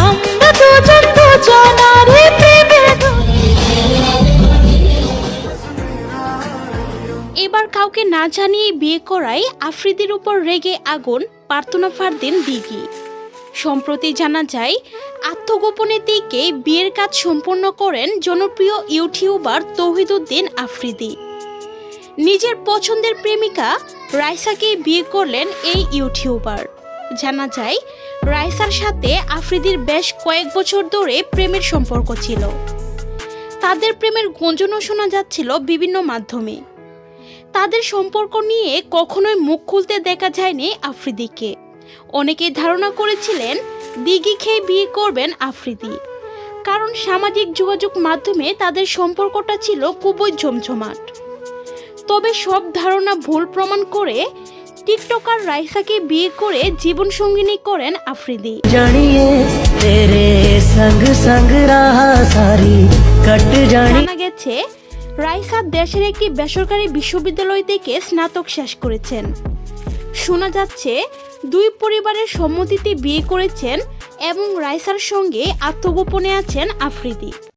আমরা দুজন দুজনারই প্রেমে এবার কাউকে না জানিয়ে বিয়ে করায় আফ্রিদির উপর রেগে আগুন প্রার্থনা ফারদিন দিঘি। সম্প্রতি জানা যায় আত্মগোপনে থেকে বিয়ের কাজ সম্পন্ন করেন জনপ্রিয় ইউটিউবার তৌহিদুদ্দিন আফ্রিদি। নিজের পছন্দের প্রেমিকা রাইসাকে বিয়ে করলেন এই ইউটিউবার। জানা যায় রাইসার সাথে আফ্রিদির বেশ কয়েক বছর ধরে প্রেমের সম্পর্ক ছিল। তাদের প্রেমের গুঞ্জনও শোনা যাচ্ছিল বিভিন্ন মাধ্যমে। তাদের সম্পর্ক নিয়ে কখনোই মুখ খুলতে দেখা যায়নি আফ্রিদিকে। অনেকেই ধারণা করেছিলেন দিঘি খেয়ে বিয়ে করবেন আফ্রিদি, কারণ সামাজিক যোগাযোগ মাধ্যমে তাদের সম্পর্কটা ছিল খুবই জমজমাট। তবে সব ধারণা ভুল প্রমাণ করে টিকটকার রাইসাকে বিয়ে করে জীবন সঙ্গিনী করেন আফ্রিদি। জানা গেছে রাইসা দেশের একটি বেসরকারি বিশ্ববিদ্যালয় থেকে স্নাতক শেষ করেছেন। শোনা যাচ্ছে দুই পরিবারের সম্মতিতে বিয়ে করেছেন এবং রাইসার সঙ্গে আত্মগোপনে আছেন আফ্রিদি।